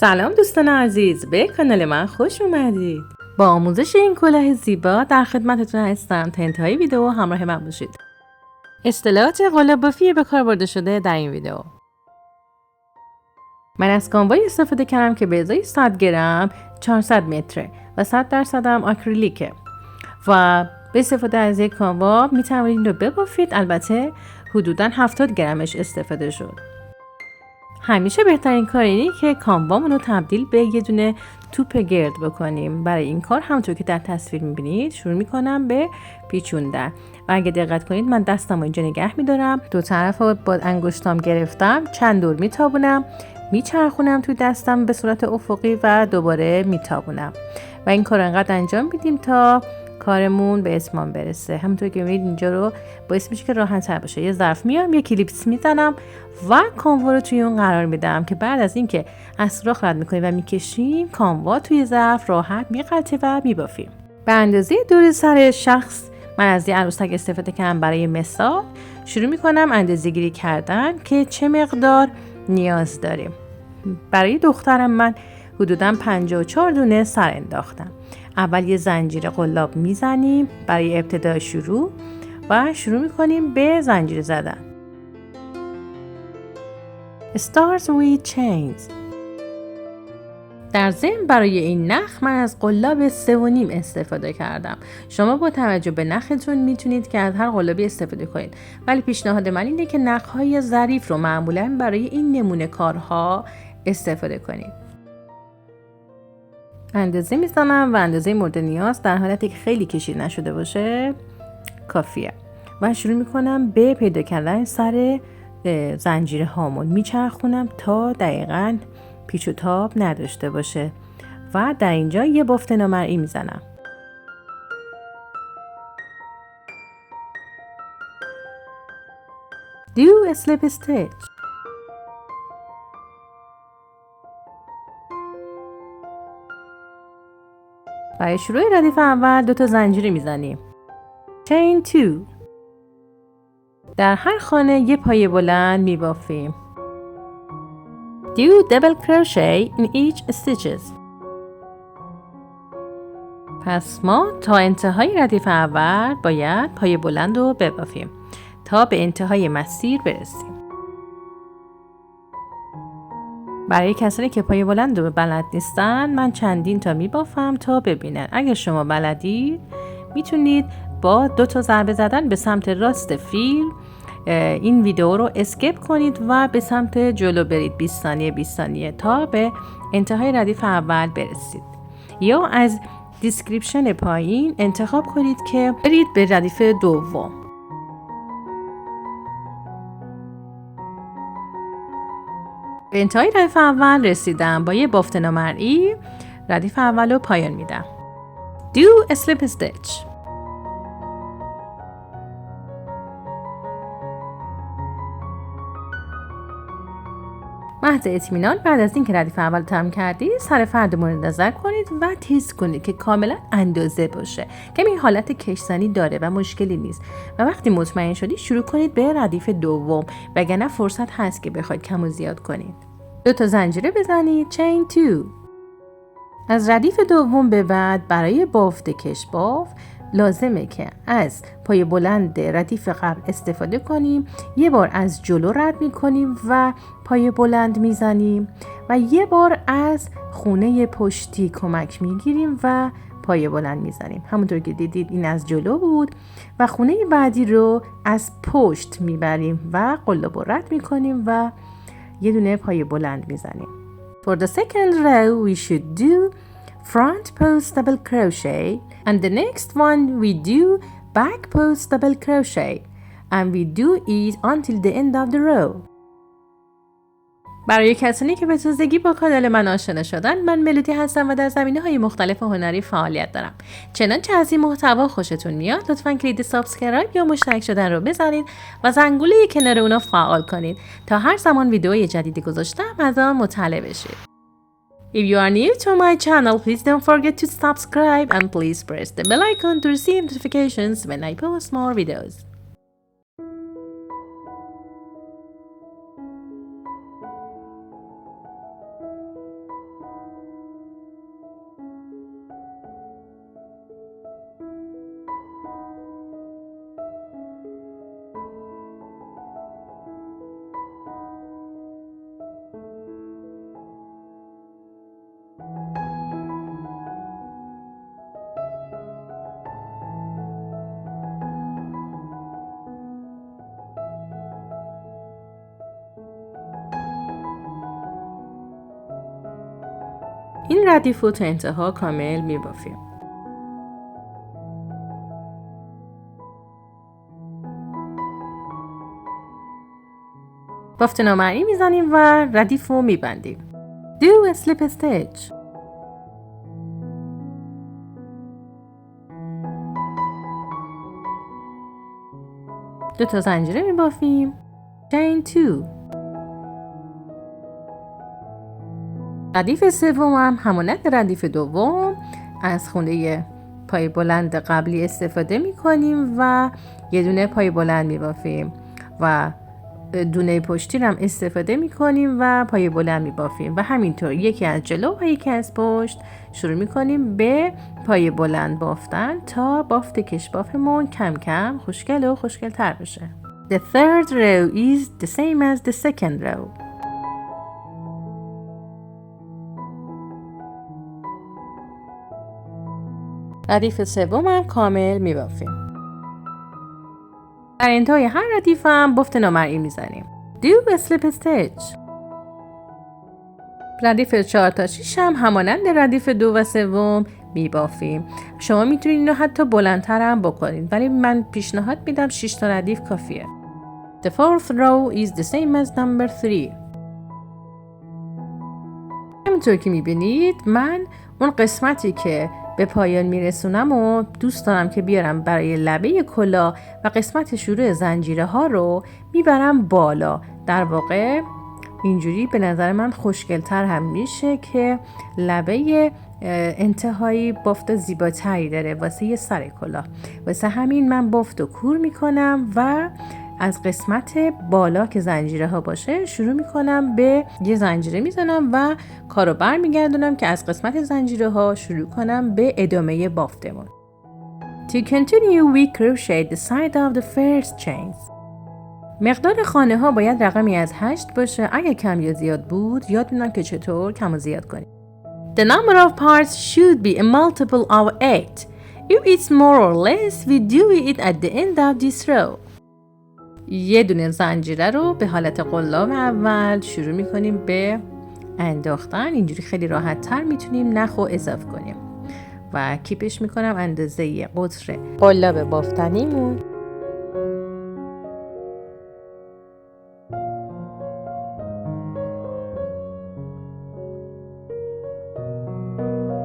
سلام دوستان عزیز، به کانال من خوش اومدید. با آموزش این کلاه زیبا در خدمتتون هستم تا انتهای ویدیو همراه من باشید. اصطلاحات قلاب بافی به کار برده شده در این ویدیو. من از کانوای استفاده کردم که به ازای 100 گرم 400 متره و 100% هم آکریلیکه و به استفاده از یک کانوا می توانید رو ببافید. البته حدوداً 70 گرمش استفاده شد. همیشه بهترین کار اینه که کانوامون رو تبدیل به یه دونه توپ گرد بکنیم. برای این کار همونطور که در تصویر میبینید شروع میکنم به پیچوندن و اگه دقت کنید من دستم رو اینجا نگه میدارم، دو طرف رو با انگشتام گرفتم، چند دور میتابونم، میچرخونم توی دستم به صورت افقی و دوباره میتابونم و این کار انقدر انجام میدیم تا کارمون به اتمام برسه. همونطور که میبینید اینجا رو باعث میشه که راحت تر باشه. یه ظرف میام، یه کلیپس میزنم و کانوا رو توی اون قرار میدم که بعد از اینکه از سوراخ رد میکنیم و میکشیم کانوا توی ظرف راحت میقلطه و میبافیم. به اندازه دور سر شخص من از یه عروسک استفاده کردم. برای مثال شروع میکنم اندازه گیری کردن که چه مقدار نیاز داریم. برای دخترم من حدوداً 54 دونه سر انداختم. اول یه زنجیر قلاب میزنیم برای ابتدای شروع و شروع میکنیم به زنجیر زدن. Starts with chains. در ضمن برای این نخ من از قلاب 3.5 استفاده کردم. شما با توجه به نختون میتونید که از هر قلابی استفاده کنید، ولی پیشنهاد من اینه که نخهای ظریف رو معمولاً برای این نمونه کارها استفاده کنید. اندازه میزنم و اندازه مورد نیاز در حالتی که خیلی کشید نشده باشه کافیه و شروع میکنم به پیدا کردن سر زنجیر هامون. میچرخونم تا دقیقاً پیچ و تاب نداشته باشه و در اینجا یه بافت نامرئی میزنم. Do a slip stitch. برای شروع ردیف اول 2 تا زنجیر میزنیم. Chain 2. در هر خانه یه پایه بلند میبافیم. Do double crochet in each stitches. پس ما تا انتهای ردیف اول باید پایه بلند رو ببافیم تا به انتهای مسیر برسیم. برای کسانی که پایه بلند رو بلد نیستن من چندین تا میبافم تا ببینن. اگر شما بلدید میتونید با 2 تا ضربه زدن به سمت راست فیلم این ویدیو رو اسکیپ کنید و به سمت جلو برید 20 ثانیه 20 ثانیه تا به انتهای ردیف اول برسید، یا از دیسکریپشن پایین انتخاب کنید که برید به ردیف دوم. به انتهای ردیف اول رسیدم. با یه بافت نامرئی ردیف اول رو پایان میدم. Do a slip stitch. محض اطمینان بعد از اینکه ردیف اول تمام کردید سر فرد مورد نظر کنید و تیز کنید که کاملا اندازه باشه. کمی حالت کشزنی داره و مشکلی نیست و وقتی مطمئن شدید شروع کنید به ردیف دوم، وگرنه فرصت هست که بخواید کم و زیاد کنید. 2 تا زنجیره بزنید. Chain 2. از ردیف دوم به بعد برای بافت کش باف لازمه که از پایه بلند ردیف قبل استفاده کنیم. یه بار از جلو رد میکنیم و پایه بلند میزنیم و یه بار از خونه پشتی کمک میگیریم و پایه بلند میزنیم. همونطور که دیدید این از جلو بود و خونه بعدی رو از پشت میبریم و قلاب رد میکنیم و یه دونه پایه بلند میزنیم. For the second row we should do front post double crochet and the next one we do back post double crochet and we do it until the end of the row. برای کسانی که به تازگی با کانال من آشنا شدن، من ملودی هستم و در زمینه‌های مختلف هنری فعالیت دارم. چنانچه از این محتوا خوشتون میاد لطفاً کلید سابسکرایب یا مشترک شدن رو بزنید و زنگوله کنار اونا فعال کنید تا هر زمان ویدئوی جدیدی گذاشتم از آن مطلع بشید. If you are new to my channel, please don't forget to subscribe and please press the bell icon to receive notifications when I post more videos. این ردیف رو تا انتها کامل میبافیم. بافت نامرئی میزنیم و ردیف رو میبندیم. Do a slip stitch. دو تا زنجیره میبافیم. Chain 2. ردیف سوم هم همانند ردیف دوم از خونه پای بلند قبلی استفاده میکنیم و یه دونه پای بلند میبافیم و دونه پشتی هم استفاده میکنیم و پای بلند میبافیم و همینطور یکی از جلو و یکی از پشت شروع میکنیم به پای بلند بافتن تا بافت کشبافمون کم کم خوشگل و خوشگل تر بشه. The third row is the same as the second row. ردیف سوم هم کامل میبافیم. در انتهای هر ردیف هم بافت نامرئی میزنیم. Do a slip stitch. ردیف 4 تا 6 هم همانند ردیف 2 و 3 میبافیم. شما میتونید اینو حتی بلندتر هم بکنید ولی من پیشنهاد میدم 6 تا ردیف کافیه. The fourth row is the same as number 3. همونطور که میبینید من اون قسمتی که به پایان میرسونم و دوست دارم که بیارم برای لبه کلاه و قسمت شروع زنجیره ها رو میبرم بالا. در واقع اینجوری به نظر من خوشگل‌تر هم میشه که لبه انتهایی بافت زیباتری داره واسه یه سر کلاه. واسه همین من بافت رو کور میکنم و از قسمت بالا که زنجیره ها باشه شروع میکنم به یه زنجیره میزنم و کارو برمیگردونم که از قسمت زنجیره ها شروع کنم به ادامه بافتمون. To continue we crochet the side of the first chains. مقدار خانه ها باید رقمی از 8 باشه. اگه کم یا زیاد بود یاد میدم که چطور کم و زیاد کنیم. The number of parts should be a multiple of 8. If it's more or less, we do it at the end of this row. یه دونه زنجیره رو به حالت قلاب اول شروع میکنیم به انداختن. اینجوری خیلی راحت تر میتونیم نخ و اضافه کنیم و کیپش میکنم اندازه قطر قلاب بافتنیمون.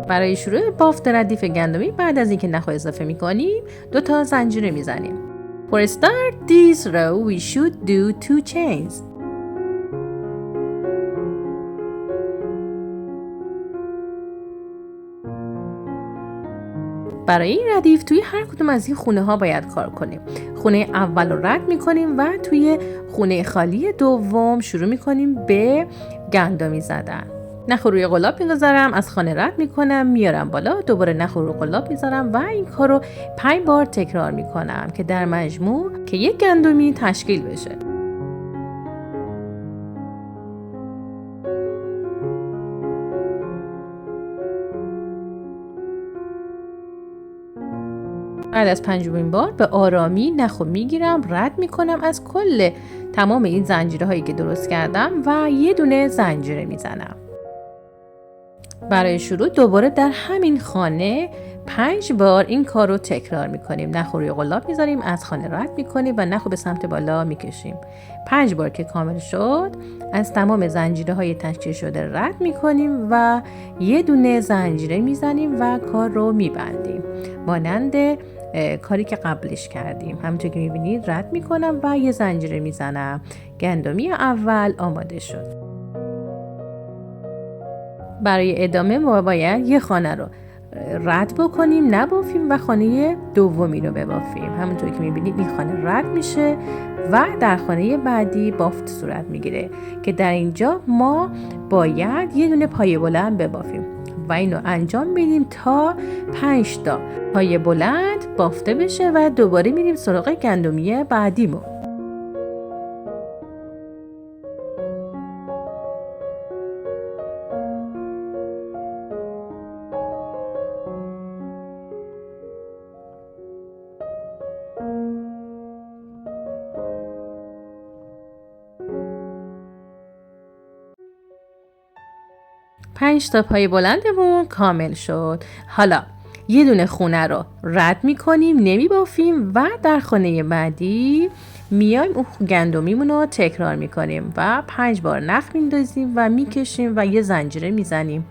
برای شروع بافت ردیف گندمی بعد از اینکه نخ اضافه میکنیم 2 تا زنجیره میزنیم. For start this row we should do 2 chains. برای این ردیف توی هر کدوم از این خونه ها باید کار کنیم. خونه اول رو رد میکنیم و توی خونه خالی دوم شروع میکنیم به گندمی زدن. نخ روی قلاب میگذارم، از خانه رد میکنم، میارم بالا، دوباره نخ روی قلاب میذارم و این کار رو 5 بار تکرار میکنم که در مجموع که یک گندمی تشکیل بشه. بعد از 5مین بار به آرامی نخو میگیرم، رد میکنم از کل تمام این زنجیره هایی که درست کردم و یه دونه زنجیره میزنم. برای شروع دوباره در همین خانه 5 بار این کار رو تکرار میکنیم. نخ روی قلاب میذاریم، از خانه رد میکنیم و نخ به سمت بالا میکشیم. 5 بار که کامل شد از تمام زنجیره های تشکیل شده رد میکنیم و یه دونه زنجیره میزنیم و کار رو میبندیم مانند کاری که قبلش کردیم. همونطور که میبینید رد میکنم و یه زنجیره میزنم. گندمی اول آماده شد. برای ادامه ما باید یه خانه رو رد بکنیم، نبافیم و خانه دومی رو ببافیم. همونطور که میبینید این خانه رد میشه و در خانه بعدی بافت صورت میگیره که در اینجا ما باید یه دونه پایه بلند ببافیم و اینو انجام بدیم تا 5 تا پایه بلند بافته بشه و دوباره میریم سراغ گندمی بعدیمون. 5 تا پای بلندمون کامل شد. حالا یه دونه خونه رو رد میکنیم، نمیبافیم و در خانه بعدی میایم اون گندمیمون رو تکرار میکنیم و 5 بار نخ میندازیم و میکشیم و یه زنجیره میزنیم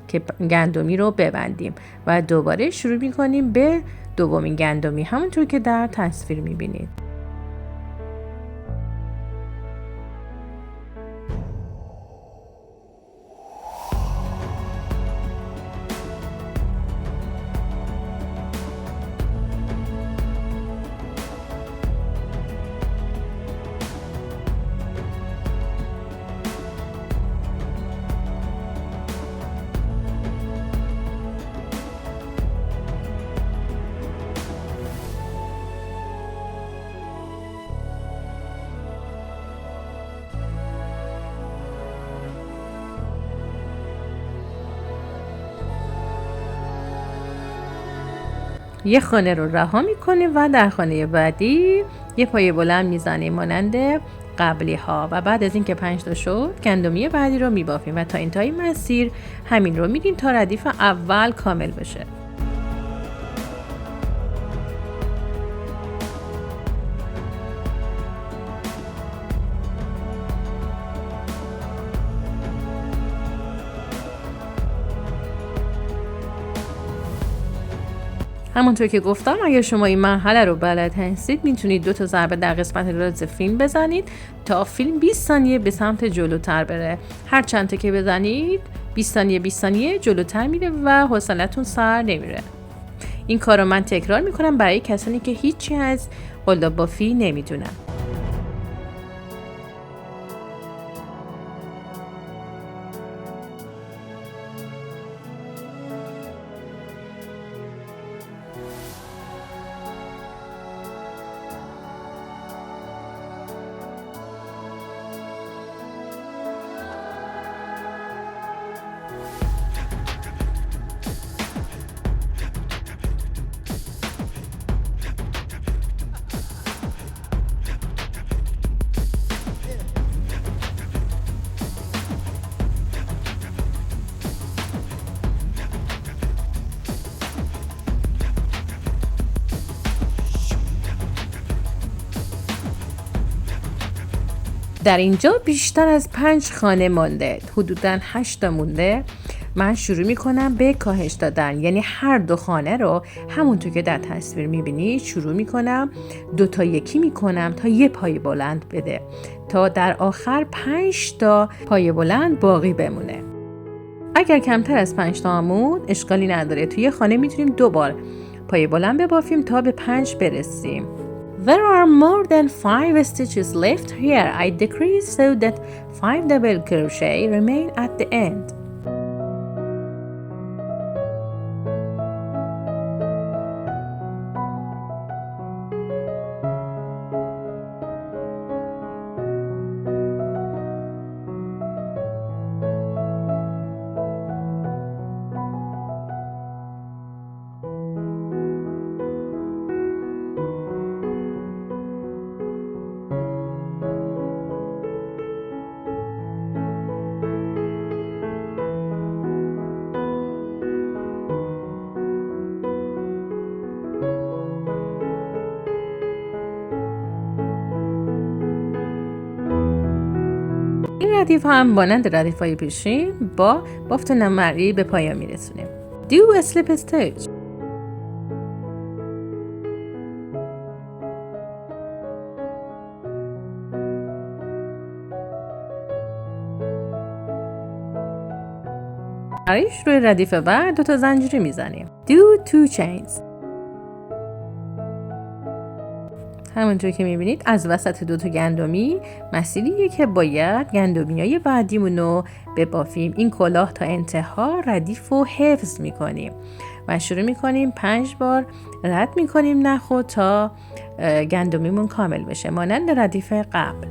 که گندمی رو ببندیم و دوباره شروع میکنیم به دومین گندمی، همونطور که در تصویر میبینید. یه خانه رو رها میکنیم و در خانه بعدی یه پایه بلند میزنیم مانند قبلی ها و بعد از اینکه 5 تا شد گندمی بعدی رو میبافیم و تا انتهای مسیر همین رو میدیم تا ردیف اول کامل بشه. همونطور که گفتم اگر شما این مرحله رو بلد هستید میتونید 2 تا ضربه در قسمت راز فیلم بزنید تا فیلم 20 ثانیه به سمت جلوتر بره. هر چند تا که بزنید 20 ثانیه جلوتر میره و حوصلتون سر نمیره. این کار رو من تکرار میکنم برای کسانی که هیچی از قلاب بافی نمیدونن. در اینجا بیشتر از 5 خانه مانده، حدوداً 8 تا مونده. من شروع میکنم به کاهش دادن، یعنی هر 2 خانه رو همونطور که در تصویر میبینید شروع میکنم 2 تا یکی میکنم تا یه پای بلند بده تا در آخر 5 تا پای بلند باقی بمونه. اگر کمتر از 5 تا عمود اشکالی نداره، توی خانه میتونیم 2 بار پای بلند ببافیم تا به 5 برسیم. There are more than 5 stitches left here. I decrease so that 5 double crochet remain at the end. این ردیف هم مانند ردیف‌های پیشین با بافت نمری به پایان میرسونیم. Do a slip stitch. برای شروع ردیف بعد 2 تا زنجیره میزنیم. Do 2 chains. همونطور که میبینید از وسط 2 تا گندمی مسیریه که باید گندمیای بعدیمون رو ببافیم. این کلاه تا انتها ردیف رو حفظ میکنیم و شروع میکنیم 5 بار رد میکنیم نخو تا گندمیمون کامل بشه مانند ردیف قبل.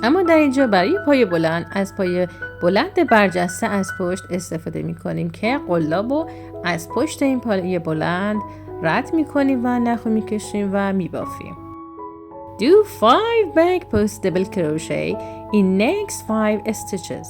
اما در اینجا برای پای بلند از پای بلند برجسته از پشت استفاده می کنیم که قلاب رو از پشت این پای بلند رد می کنیم و نخو می کشیم و می بافیم. Do 5 back post double crochet in next 5 stitches.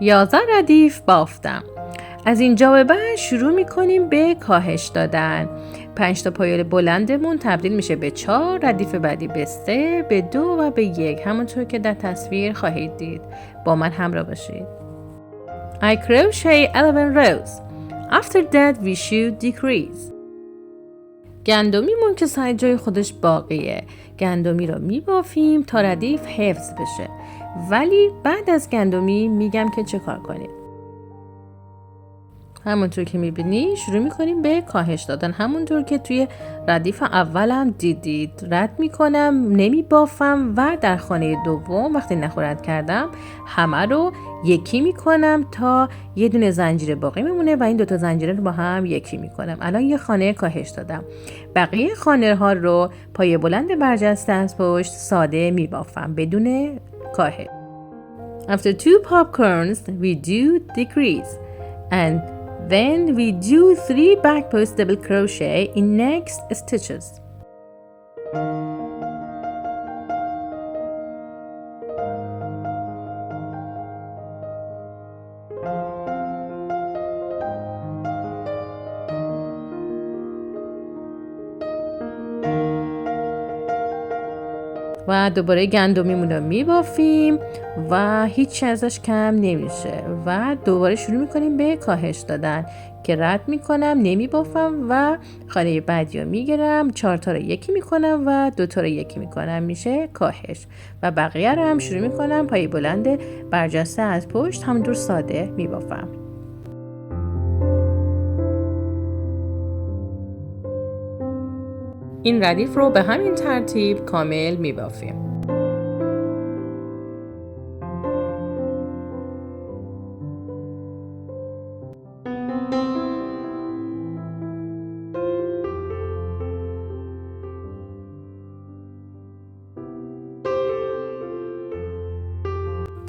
یازده ردیف بافتم. از اینجا به بعد شروع میکنیم به کاهش دادن. 5 تا پایه بلندمون تبدیل میشه به 4، ردیف بعدی به 3، به 2 و به 1، همونطور که در تصویر خواهید دید. با من همراه باشید. I crochet 11 rows. After that we should decrease. گندمیمون که سر جای خودش باقیه. گندمی رو میبافیم تا ردیف حفظ بشه. ولی بعد از گندمی میگم که چه کار کنید. همونطور که میبینی شروع میکنیم به کاهش دادن. همونطور که توی ردیف اولم دیدید رد میکنم، نمیبافم و در خانه دوم وقتی نخو رد کردم همه رو یکی میکنم تا یه دونه زنجیره باقی میمونه و این 2 تا زنجیره رو با هم یکی میکنم. الان یه خانه کاهش دادم. بقیه خانه ها رو پایه بلند برجسته از پشت ساده میبافم بدون کاهش. After 2 popcorns we do decrease and then we do 3 back post double crochet in next stitches. و دوباره گندمیمون رو میبافیم و هیچ ازش کم نمیشه و دوباره شروع میکنیم به کاهش دادن که رد میکنم، نمیبافم و خانه بعدی رو میگیرم، 4 تا رو یکی میکنم و 2 تا رو یکی میکنم، میشه کاهش. و بقیه رو هم شروع میکنم پای بلند برجسته از پشت همونطور ساده میبافم. این ردیف رو به همین ترتیب کامل میبافیم.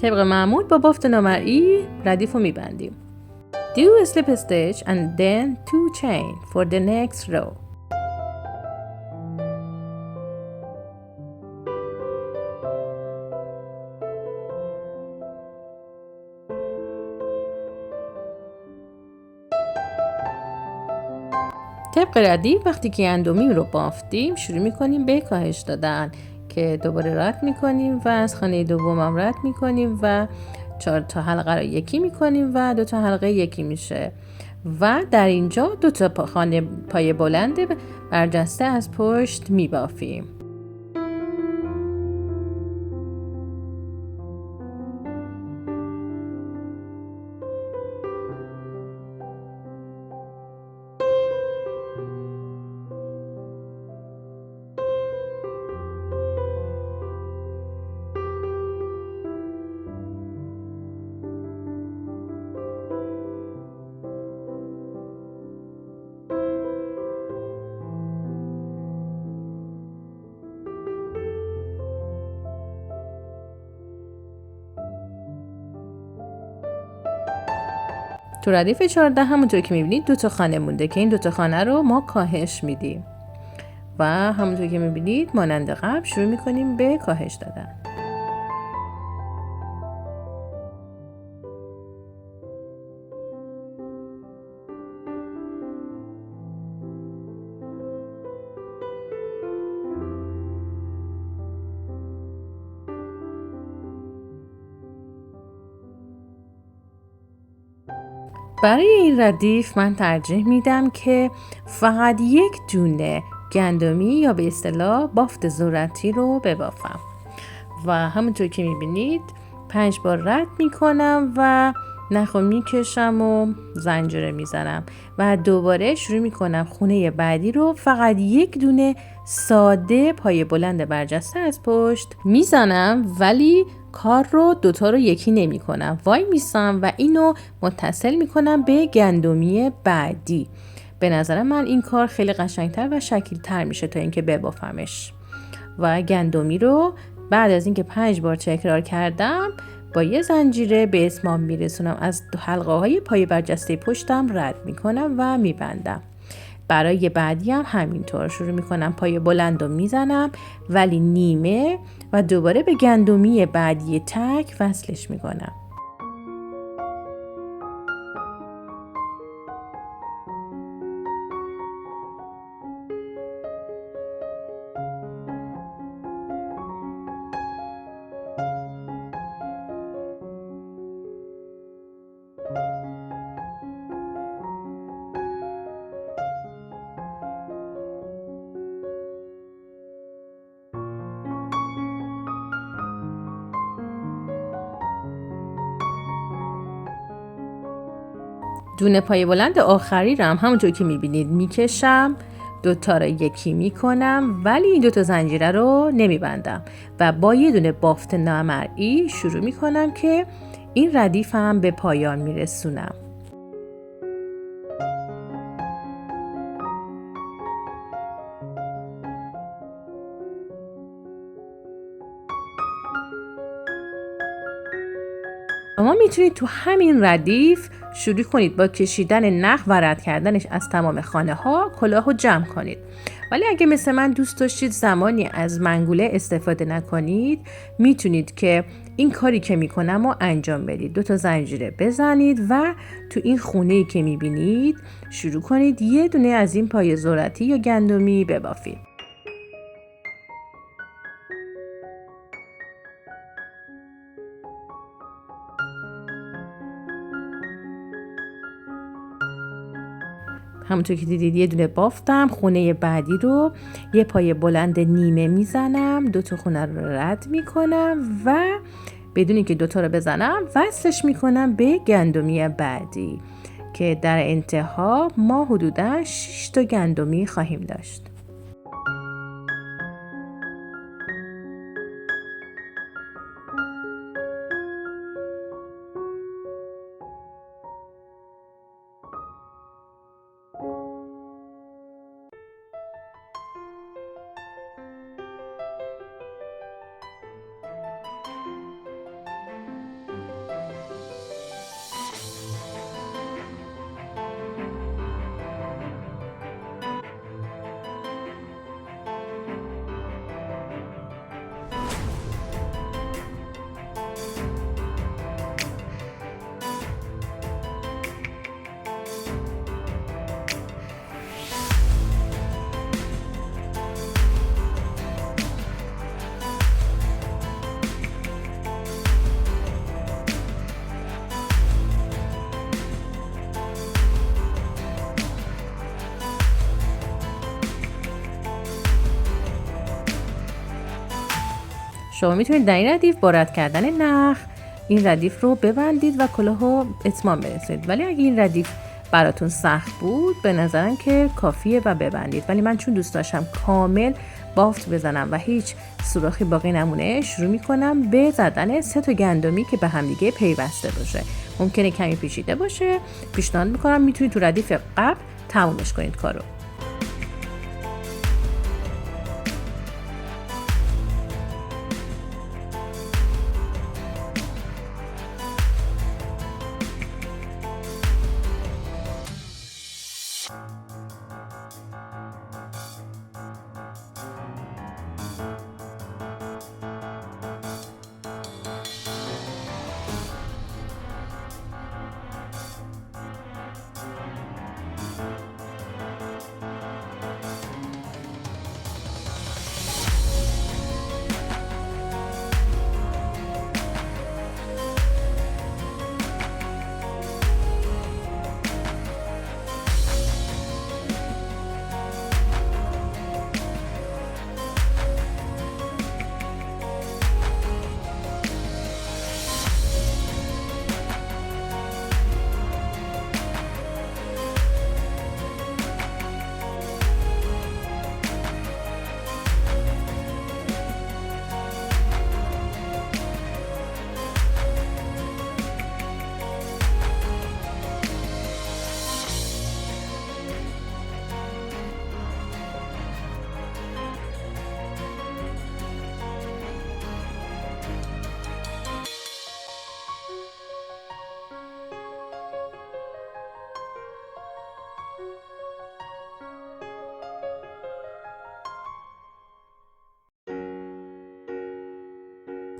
طبق معمول با بافت نامرئی ردیف رو میبندیم. Do a slip stitch and then 2 chain for the next row. طبق ردیف وقتی که گندمی رو بافتیم شروع میکنیم به کاهش دادن که دوباره رد میکنیم و از خانه دوم هم رد میکنیم و 4 تا حلقه رو یکی میکنیم و 2 تا حلقه یکی میشه و در اینجا 2 تا خانه پای بلند برجسته از پشت میبافیم. تو ردیف 14 همونطور که میبینید 2 تا خانه مونده که این 2 تا خانه رو ما کاهش میدیم و همونطور که میبینید مانند قبل شروع میکنیم به کاهش دادن. برای این ردیف من ترجیح میدم که فقط 1 دونه گندمی یا به اصطلاح بافت ذرتی رو ببافم و همونطور که میبینید 5 بار رد میکنم و نخو میکشم و زنجیره میزنم و دوباره شروع میکنم خونه بعدی رو فقط 1 دونه ساده پای بلند برجسته از پشت میزنم، ولی کار رو 2 تا رو یکی نمی کنم. وای میسم و اینو متصل میکنم به گندمی بعدی. به نظر من این کار خیلی قشنگتر و شکیلتر میشه تا اینکه ببافمش. و گندمی رو بعد از اینکه 5 بار تکرار کردم با یه زنجیره به اتمام میرسونم. از حلقه های پای برجسته پشتم رد میکنم و میبندم. برای بعدی هم همینطور شروع میکنم پای بلند رو میزنم ولی نیمه و دوباره به گندمی بعدی تک وصلش میکنم. دونه پای بلند آخری رو هم همونطور که میبینید میکشم، 2 تا رو یکی میکنم ولی این 2 تا زنجیره رو نمیبندم و با یه دونه بافت نامرئی شروع میکنم که این ردیف هم به پایان میرسونم. شما میتونید تو همین ردیف شروع کنید با کشیدن نخ و رد کردنش از تمام خانه ها کلاه رو جمع کنید. ولی اگه مثل من دوست داشتید زمانی از منگوله استفاده نکنید، میتونید که این کاری که میکنم رو انجام بدید. 2 تا زنجیره بزنید و تو این خونه‌ای که میبینید شروع کنید یه دونه از این پای ذرتی یا گندمی ببافید. همونطور که دیدید یه دونه بافتم. خونه بعدی رو یه پای بلند نیمه میزنم، 2 تا خونه رو رد میکنم و بدون اینکه 2 تا رو بزنم وصلش میکنم به گندمی بعدی که در انتها ما حدوداً 6 تا گندمی خواهیم داشت. شما میتونید در این ردیف با رد کردن نخ این ردیف رو ببندید و کلاه رو اتمام برسونید. ولی اگه این ردیف براتون سخت بود به نظرم که کافیه و ببندید. ولی من چون دوست داشتم کامل بافت بزنم و هیچ سوراخی باقی نمونه، شروع میکنم به زدن 3 تا گندمی که به هم دیگه پیوسته باشه. ممکنه کمی پیچیده باشه، پیشنهاد میکنم میتونید تو ردیف قبل تمومش کنید کارو.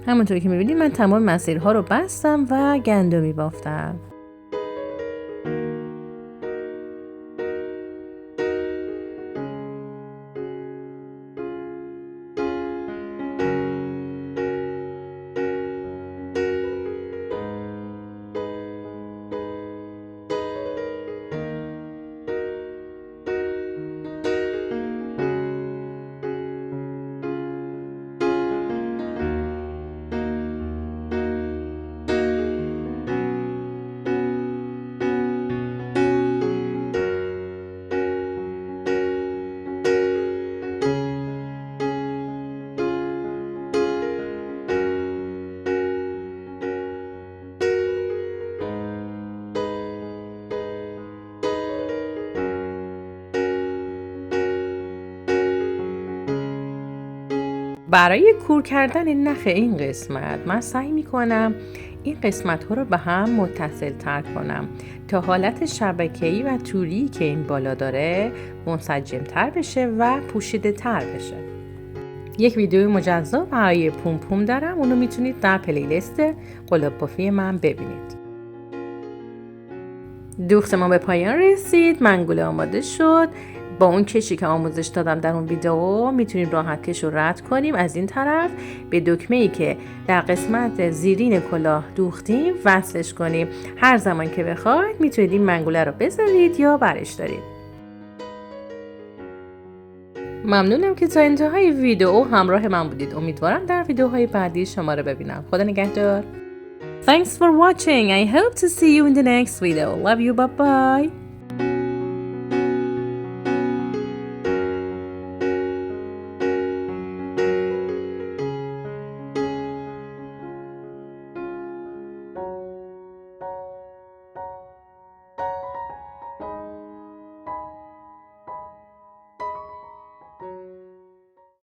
همونطور که می‌بینید من تمام مسیرها رو بستم و گندمی بافتم. برای کور کردن نخ این قسمت من سعی میکنم این قسمت ها رو به هم متصل تر کنم تا حالت شبکه‌ای و طولی که این بالا داره منسجم تر بشه و پوشیده تر بشه. یک ویدیو مجزا برای پوم پوم دارم، اونو میتونید در پلیلیست قلاب بافی من ببینید. دوخت ما به پایان رسید، منگوله آماده شد. با اون کشی که آموزش دادم در اون ویدیو میتونیم راحت کش رو رد کنیم. از این طرف به دکمه‌ای که در قسمت زیرین کلاه دوختیم وصلش کنیم. هر زمان که بخواید میتونید این منگوله رو بذارید یا برش دارید. ممنونم که تا انتهای ویدیو همراه من بودید. امیدوارم در ویدیوهای بعدی شما رو ببینم. خدا نگهدار. Thanks for watching. I hope to see you in the next video. Love you. Bye bye.